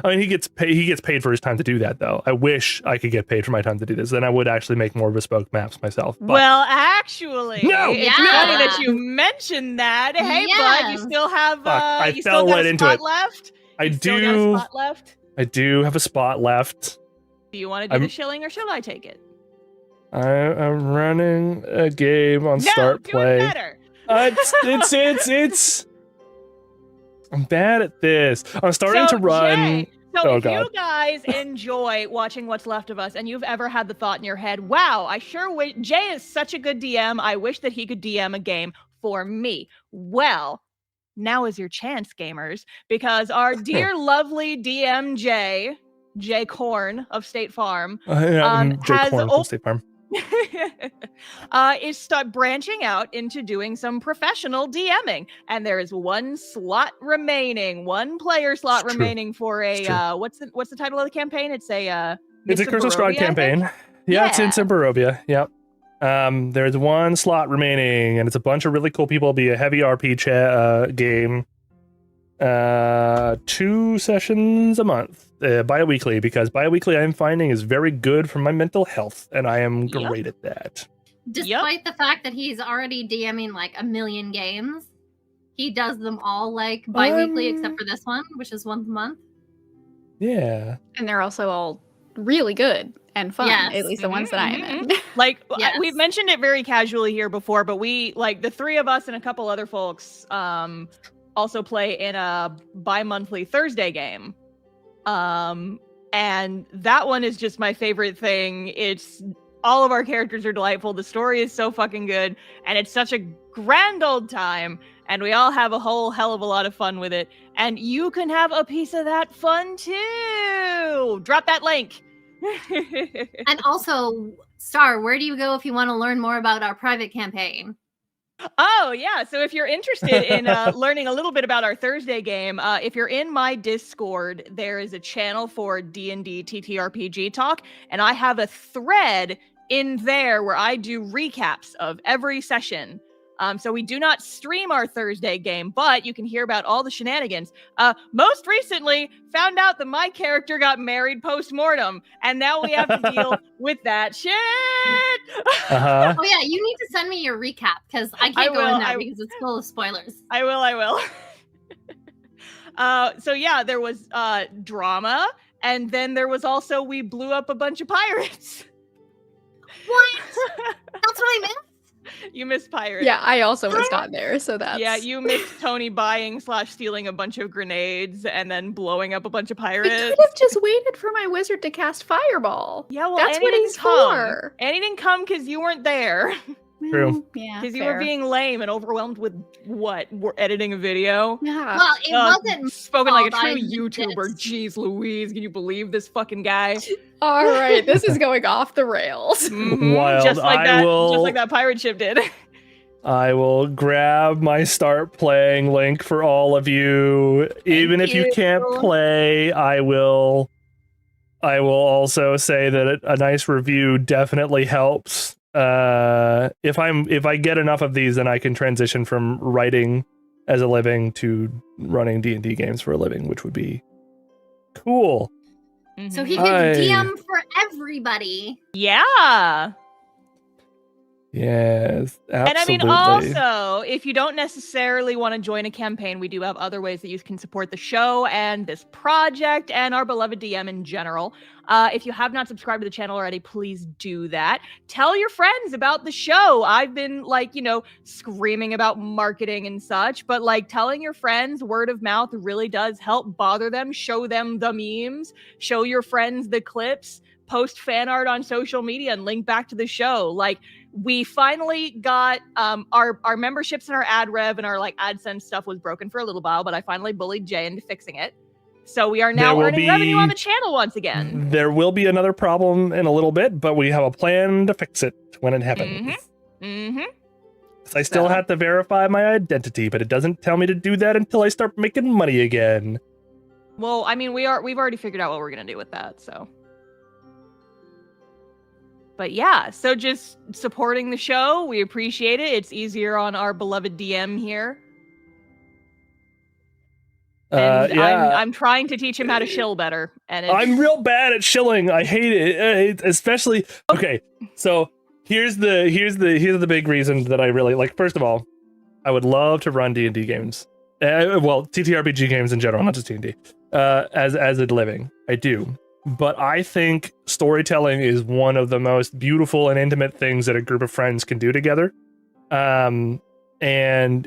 I mean, he gets paid for his time to do that, though. I wish I could get paid for my time to do this. Then I would actually make more bespoke maps myself. But well, actually, no, it's funny that you mentioned that. Hey, bud, you still have I fell right into it. Left? I do have a spot left. Do you want to do the shilling, or should I take it? I'm running a game on Start Play. No, do it better. It's I'm bad at this. I'm starting to run. Jay, if you guys enjoy watching What's Left of Us, and you've ever had the thought in your head, wow, I sure wish Jay is such a good DM. I wish that he could DM a game for me. Well, now is your chance, gamers, because our dear, lovely DM Jay Korn of State Farm, Jay Korn from State Farm. is branching out into doing some professional DMing, and there is one player slot remaining for a what's the title of the campaign? It's a Curse of Strahd campaign. Yeah, it's in Barovia. Yep. There's one slot remaining, and it's a bunch of really cool people. It'll be a heavy RP game. 2 sessions a month, bi-weekly, because bi-weekly I'm finding is very good for my mental health, and I am great at that. Despite the fact that he's already DMing like a million games, he does them all like bi-weekly except for this one, which is once a month. Yeah. And they're also all really good and fun, at least the ones that I am in. Like, we've mentioned it very casually here before, but we, like, the 3 of us and a couple other folks, also play in a bi-monthly Thursday game. And that one is just my favorite thing. It's all of our characters are delightful. The story is so fucking good, and it's such a grand old time, and we all have a whole hell of a lot of fun with it. And you can have a piece of that fun too. Drop that link. And also, Star, where do you go if you want to learn more about our private campaign? Oh, yeah. So if you're interested in learning a little bit about our Thursday game, if you're in my Discord, there is a channel for D&D TTRPG talk, and I have a thread in there where I do recaps of every session. So we do not stream our Thursday game, but you can hear about all the shenanigans. Most recently, found out that my character got married post-mortem, and now we have to deal with that shit. Uh-huh. Oh yeah, you need to send me your recap, because I can't go in there because it's full of spoilers. I will. So yeah, there was drama, and then there was also we blew up a bunch of pirates. What? That's what I missed? You missed pirates. Yeah, I also was not there, so that's... Yeah, you missed Tony buying/stealing a bunch of grenades and then blowing up a bunch of pirates. I could have just waited for my wizard to cast Fireball. Yeah, well, that's what he's for. And he didn't come because you weren't there. True. Yeah, because you were being lame and overwhelmed with what? We're editing a video? Yeah. Well, it wasn't spoken like a true YouTuber. Jeez Louise, can you believe this fucking guy? All right, this is going off the rails. Wild. Just like that pirate ship did. I will grab my Start Playing link for all of you. Even if you can't play, I will I will also say that a nice review definitely helps. If I get enough of these, then I can transition from writing as a living to running D&D games for a living, which would be cool. So he can DM for everybody. Yeah. Yes, absolutely. And I mean, also, if you don't necessarily want to join a campaign, we do have other ways that you can support the show and this project and our beloved DM in general. If you have not subscribed to the channel already, please do that. Tell your friends about the show. I've been screaming about marketing and such, but telling your friends, word of mouth really does help. Bother them, show them the memes, show your friends the clips, post fan art on social media and link back to the show. We finally got our memberships and our ad rev and our AdSense stuff was broken for a little while, but I finally bullied Jay into fixing it. So we are now earning revenue on the channel once again. There will be another problem in a little bit, but we have a plan to fix it when it happens. I still have to verify my identity, but it doesn't tell me to do that until I start making money again. Well, I mean, we've already figured out what we're gonna do with that, so. But yeah, so just supporting the show, we appreciate it. It's easier on our beloved DM here. And I'm trying to teach him how to shill better. And I'm real bad at shilling. I hate it, especially. Okay, so here's the big reason that I really like. First of all, I would love to run D&D games. Well, TTRPG games in general, not just D&D. As a living, I do. But I think storytelling is one of the most beautiful and intimate things that a group of friends can do together. And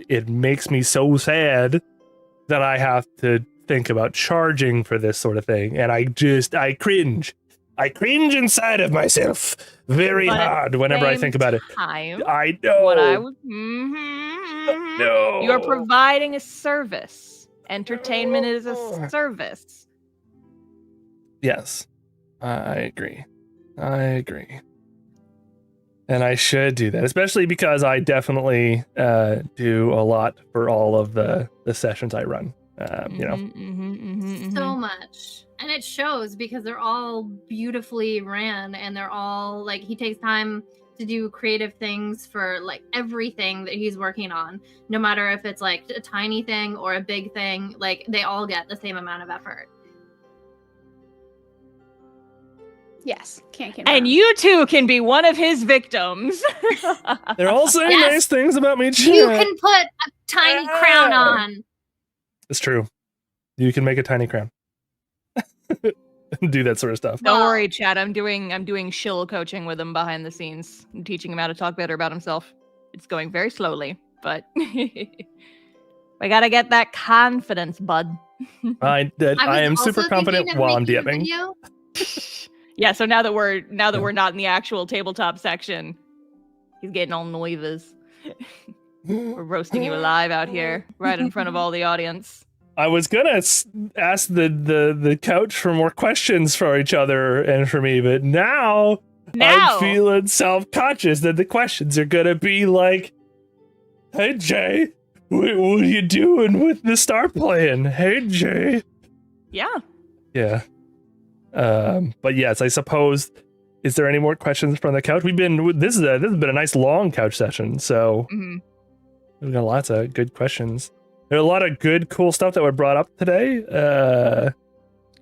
it makes me so sad that I have to think about charging for this sort of thing. And I cringe. I cringe inside of myself very hard whenever I think about it. I know. What I was, no. You are providing a service. Entertainment is a service. Yes, I agree. And I should do that, especially because I definitely do a lot for all of the sessions I run. So much. And it shows because they're all beautifully ran and they're all he takes time to do creative things for everything that he's working on. No matter if it's a tiny thing or a big thing, they all get the same amount of effort. Yes, can't confirm. And you too can be one of his victims. They're all saying nice things about me. You can put a tiny crown on. It's true. You can make a tiny crown. Do that sort of stuff. Don't worry, Chad. I'm doing shill coaching with him behind the scenes. I'm teaching him how to talk better about himself. It's going very slowly, but we gotta get that confidence, bud. I am super confident while I'm DMing. Yeah, so now that we're not in the actual tabletop section, he's getting all noises. We're roasting you alive out here, right in front of all the audience. I was gonna ask the couch for more questions for each other and for me, but now I'm feeling self-conscious that the questions are gonna be like, "Hey Jay, what are you doing with the star playing? Hey Jay." Yeah. Yeah. But yes, I suppose. Is there any more questions from the couch? This has been a nice long couch session, so we've got lots of good questions. There are a lot of good, cool stuff that were brought up today.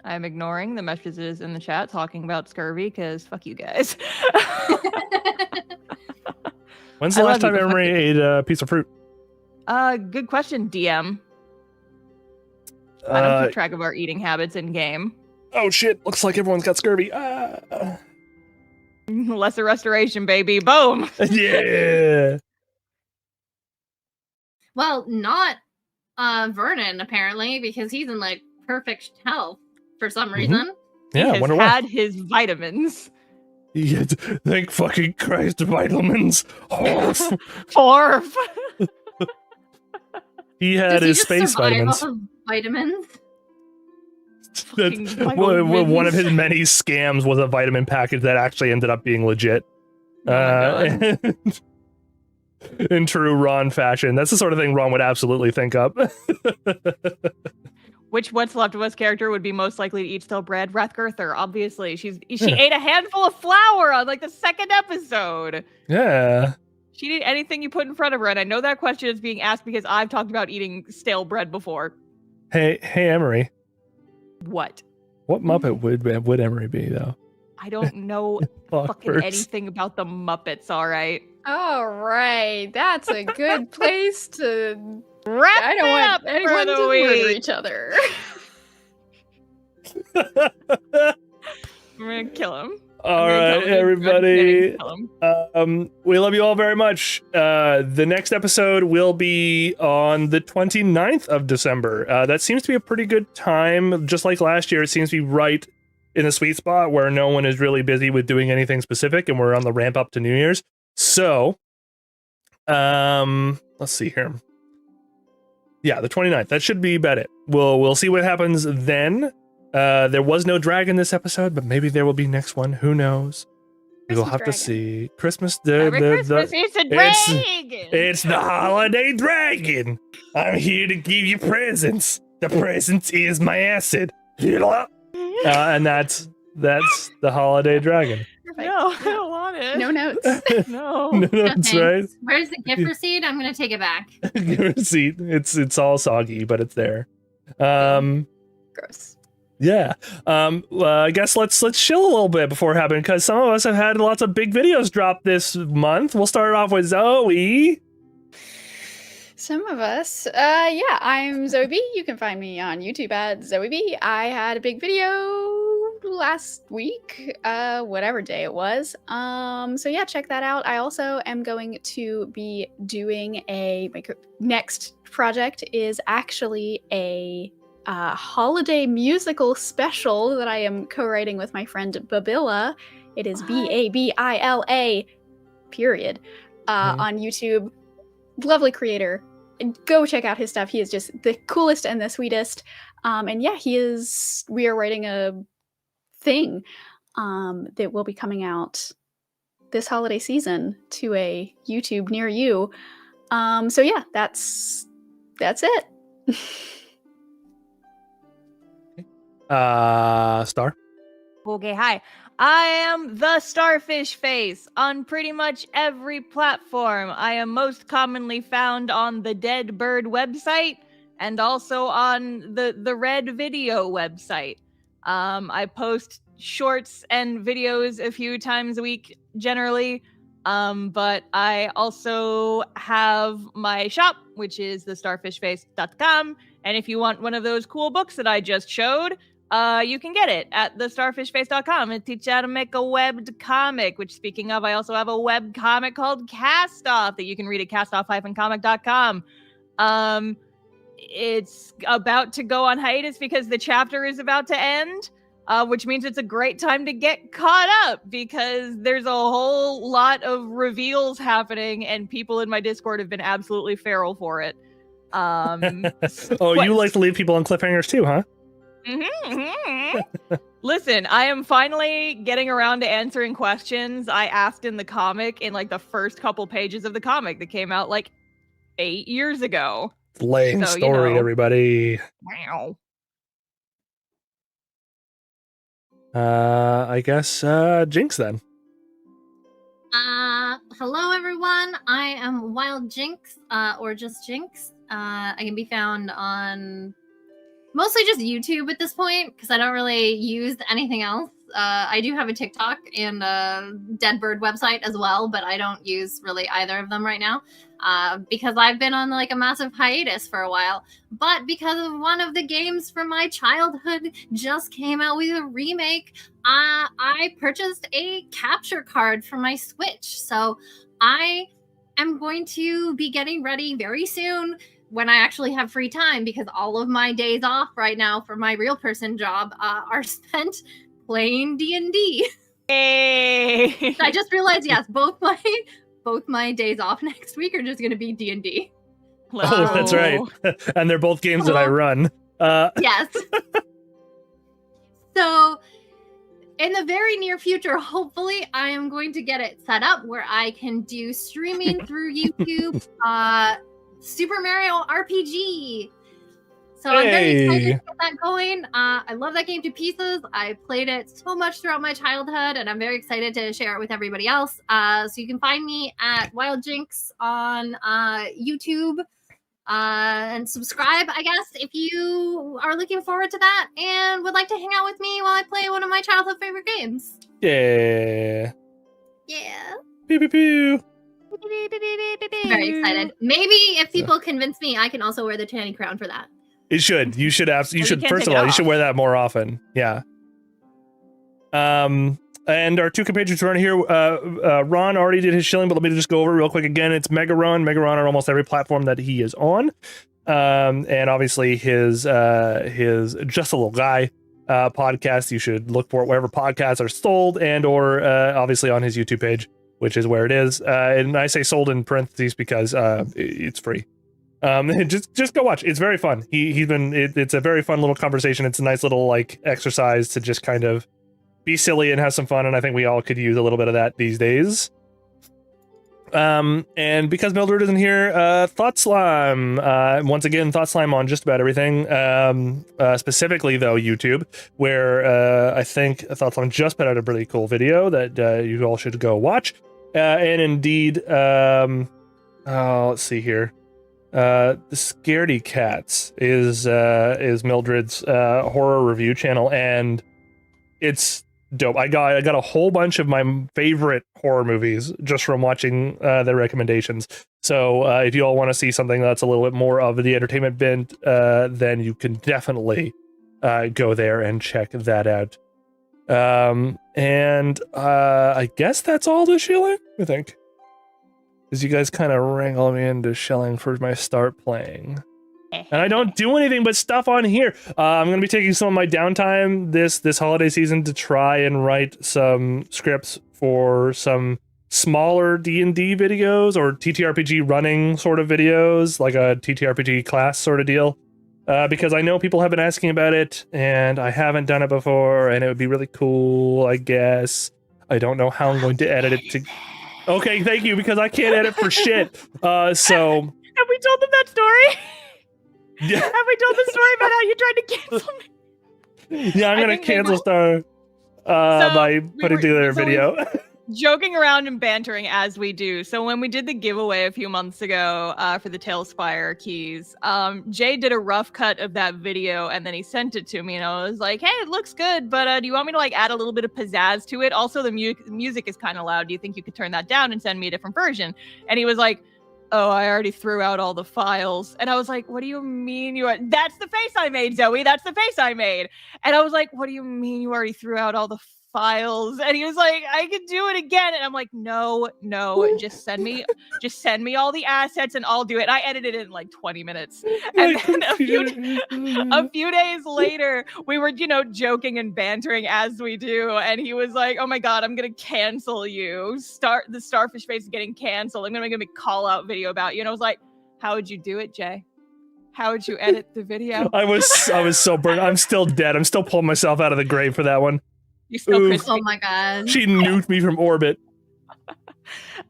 I'm ignoring the messages in the chat talking about scurvy because fuck you guys. When's the last time Emery ate a piece of fruit? Good question, DM. I don't keep track of our eating habits in game. Oh shit, looks like everyone's got scurvy. Lesser restoration, baby. Boom. Yeah. Well, not Vernon, apparently, because he's in perfect health for some reason. Yeah, he has had his vitamins. Yeah, thank fucking Christ, vitamins. Horf. Horf. He had his space vitamins. Off of vitamins? One of his many scams was a vitamin package that actually ended up being legit. In true Ron fashion. That's the sort of thing Ron would absolutely think up. Which What's Left of Us character would be most likely to eat stale bread? Rathgirther, obviously. She ate a handful of flour on like the second episode. Yeah. She'd eat anything you put in front of her, and I know that question is being asked because I've talked about eating stale bread before. Hey, Emery. What? What Muppet would Emery be, though? I don't know fucking anything about the Muppets, all right? All right. That's a good place to wrap I don't it up want anyone for to the murder week. each other. I'm gonna kill him. All right, everybody. We love you all very much. The next episode will be on the 29th of December. That seems to be a pretty good time. Just like last year, it seems to be right in the sweet spot where no one is really busy with doing anything specific, and we're on the ramp up to New Year's. So, let's see here. Yeah, the 29th. That should be about it. We'll see what happens then. There was no dragon this episode, but maybe there will be next one. Who knows? We'll have to see. Christmas. Christmas, it's a dragon. It's the holiday dragon. I'm here to give you presents. The present is my acid. And that's the holiday dragon. No, I don't want it. No notes. No. No notes, right? Where's the gift receipt? I'm gonna take it back. Gift receipt. It's all soggy, but it's there. Gross. Yeah. I guess let's chill a little bit before happening, because some of us have had lots of big videos drop this month. We'll start off with Zoe. Some of us. Yeah, I'm Zoe B. You can find me on YouTube at Zoe B. I had a big video last week, whatever day it was. So yeah, check that out. I also am going to be doing my next project is actually a holiday musical special that I am co-writing with my friend Babila. It is Babila, period, on YouTube. Lovely creator. Go check out his stuff. He is just the coolest and the sweetest. And yeah, we are writing a thing that will be coming out this holiday season to a YouTube near you. So yeah, that's it. Star. Okay, hi. I am the Starfish Face on pretty much every platform. I am most commonly found on the Dead Bird website and also on the Red Video website. I post shorts and videos a few times a week generally, but I also have my shop, which is thestarfishface.com, and if you want one of those cool books that I just showed, you can get it at thestarfishface.com. It teaches you how to make a webbed comic, which, speaking of, I also have a web comic called Cast Off that you can read at castoff-comic.com. It's about to go on hiatus because the chapter is about to end, which means it's a great time to get caught up because there's a whole lot of reveals happening and people in my Discord have been absolutely feral for it. You like to leave people on cliffhangers too, huh? Listen, I am finally getting around to answering questions I asked in the comic in like the first couple pages of the comic that came out like 8 years ago. Lame story, everybody. Wow. I guess Jinx then. Hello everyone. I am Wild Jinx, or just Jinx. I can be found on mostly just YouTube at this point, because I don't really use anything else. I do have a TikTok and a Dead Bird website as well, but I don't use really either of them right now, because I've been on like a massive hiatus for a while. But because of one of the games from my childhood just came out with a remake, I purchased a capture card for my Switch. So I am going to be getting ready very soon when I actually have free time, because all of my days off right now for my real person job are spent playing D&D. Hey. I just realized, yes, both my days off next week are just going to be D&D. Oh, that's right. And they're both games that I run. Yes. So in the very near future, hopefully, I am going to get it set up where I can do streaming through YouTube, Super Mario RPG. So I'm very excited to get that going. I love that game to pieces. I played it so much throughout my childhood, and I'm very excited to share it with everybody else. So you can find me at Wild Jinx on YouTube. And subscribe, I guess, if you are looking forward to that and would like to hang out with me while I play one of my childhood favorite games. Yeah. Yeah. Pew, pew, pew. Very excited. Maybe if people convince me, I can also wear the Tanny crown for that. You should. You should have. You should. First of all, you should wear that more often. Yeah. And our two compatriots are on here. Ron already did his shilling, but let me just go over it real quick again. It's Mega Ron on almost every platform that he is on. And obviously his Just a Little Guy podcast. You should look for it wherever podcasts are sold, and or obviously on his YouTube page, which is where it is. And I say sold in parentheses because it's free. Just go watch. It's very fun. It's a very fun little conversation. It's a nice little like exercise to just kind of be silly and have some fun, and I think we all could use a little bit of that these days. And because Mildred isn't here, Thought Slime. Once again, Thought Slime on just about everything. Specifically, though, YouTube, where I think Thought Slime just put out a really cool video that you all should go watch. And indeed, let's see here. The Scaredy Cats is Mildred's horror review channel, and it's dope. I got a whole bunch of my favorite horror movies just from watching their recommendations. So if you all want to see something that's a little bit more of the entertainment bent, then you can definitely go there and check that out. And I guess that's all the shilling, I think. Because you guys kind of wrangle me into shelling for my start playing. And I don't do anything but stuff on here. I'm going to be taking some of my downtime this holiday season to try and write some scripts for some smaller D&D videos or TTRPG running sort of videos, like a TTRPG class sort of deal. Because I know people have been asking about it, and I haven't done it before, and it would be really cool, I guess. I don't know how I'm going to edit it to... Okay, thank you, because I can't edit for shit. So... Have we told them that story? Yeah. Have we told the story about how you tried to cancel me? Yeah, I'm gonna cancel Star by putting together a video. Joking around and bantering as we do. So when we did the giveaway a few months ago for the Tailspire keys, Jay did a rough cut of that video and then he sent it to me, and I was like, hey, it looks good, but do you want me to like add a little bit of pizzazz to it? Also, the music is kind of loud. Do you think you could turn that down and send me a different version? And he was like, oh, I already threw out all the files. And I was like, what do you mean you are? That's the face I made, Zoe. That's the face I made. And I was like, what do you mean you already threw out all the files? And he was like, I can do it again. And I'm like, no, just send me all the assets and I'll do it. And I edited it in like 20 minutes. And then a few days later, we were, joking and bantering as we do. And he was like, oh my God, I'm going to cancel you. The starfish face is getting canceled. I'm going to make a call out video about you. And I was like, how would you do it, Jay? How would you edit the video? I was so burnt. I'm still dead. I'm still pulling myself out of the grave for that one. You still crispy. Oh my God. She nuked me from orbit.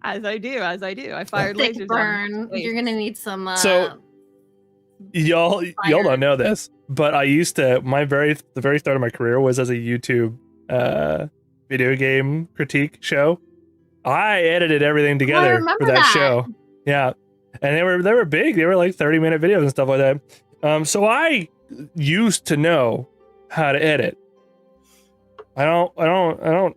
As I do. I fired Thick lasers. burn. You're gonna need some. So y'all don't know this, but I used to. The very start of my career was as a YouTube video game critique show. I edited everything together for that show. Yeah, and they were big. They were like 30-minute videos and stuff like that. So I used to know how to edit. I don't.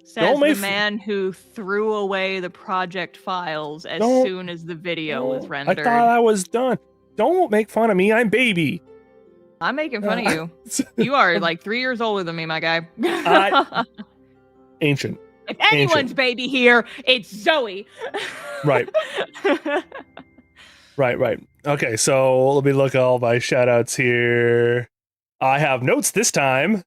Says the man who threw away the project files as soon as the video was rendered. I thought I was done. Don't make fun of me. I'm baby. I'm making fun of you. You are like 3 years older than me, my guy. Ancient. If anyone's baby here, it's Zoe. Right. Right. Okay, so let me look at all my shout outs here. I have notes this time.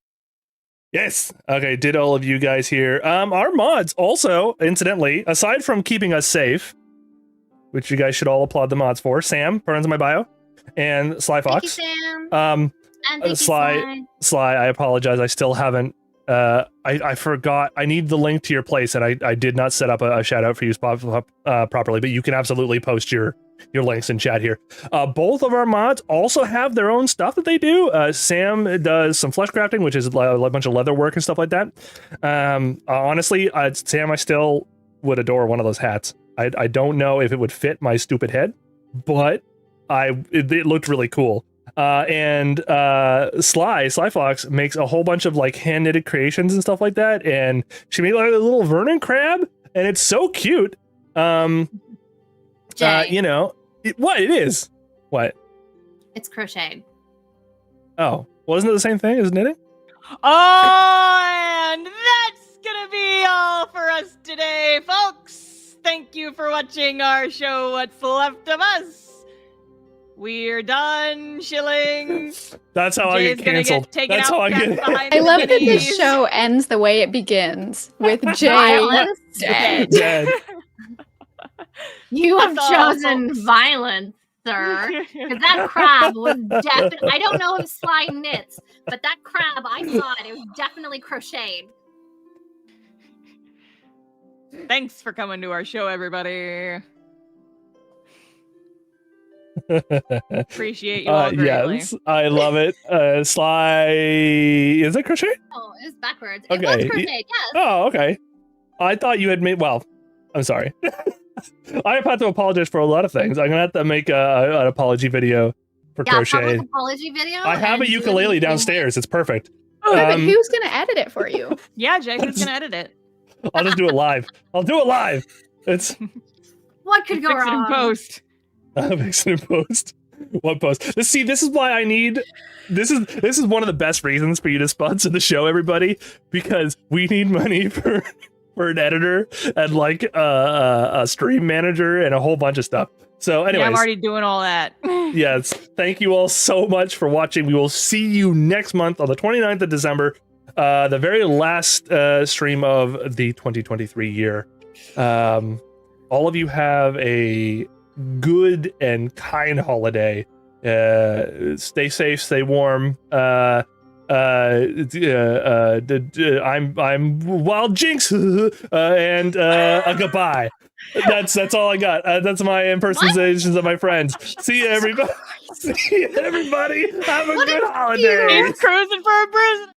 Yes. Okay, did all of you guys here. Our mods also, incidentally, aside from keeping us safe, which you guys should all applaud the mods for, Sam, runs in my bio, and Sly Fox. Thank you, Sam. And thank Sly, I apologize. I still haven't. I forgot. I need the link to your place, and I did not set up a shout out for you properly, but you can absolutely post your your links in chat here. Both of our mods also have their own stuff that they do. Sam does some flesh crafting, which is a bunch of leather work and stuff like that. Honestly, Sam, I still would adore one of those hats. I don't know if it would fit my stupid head, but it looked really cool. And Slyfox makes a whole bunch of like hand knitted creations and stuff like that. And she made like a little Vernon crab, and it's so cute. You know, it is. What? It's crocheted. Oh, wasn't it the same thing as knitting? Oh, and that's gonna be all for us today, folks. Thank you for watching our show, What's Left of Us. We're done shilling. That's how I get canceled. That's how I get. I love that this show ends the way it begins, with Jay dead. You have chosen violence, sir. Because that crab was definitely, I don't know if Sly knits, but that crab, I saw it. It was definitely crocheted. Thanks for coming to our show, everybody. Appreciate you all greatly. Yes, I love it. Sly, is it crochet? Oh, it was backwards. Okay. It was crocheted, yes. Oh, okay. I thought you had made. Well, I'm sorry. I have had to apologize for a lot of things. I'm gonna have to make an apology video for crochet. Public apology video. I have a ukulele downstairs. It's perfect. Oh, but who's gonna edit it for you? Yeah, Jay, who's gonna edit it? I'll just do it live. I'll do it live. It's what could go wrong? In post. Fix it in post. What post? This is why I need. This is one of the best reasons for you to sponsor the show, everybody, because we need money for an editor and like a stream manager and a whole bunch of stuff. So anyways, yeah, I'm already doing all that. Yes, thank you all so much for watching. We will see you next month on the 29th of December, the very last stream of the 2023 year. All of you have a good and kind holiday. Stay safe, stay warm. I'm Wild Jinx, and a goodbye. That's all I got. That's my impersonations of my friends. See you, everybody. See you, everybody. Have a good holiday. He's cruising for a prison.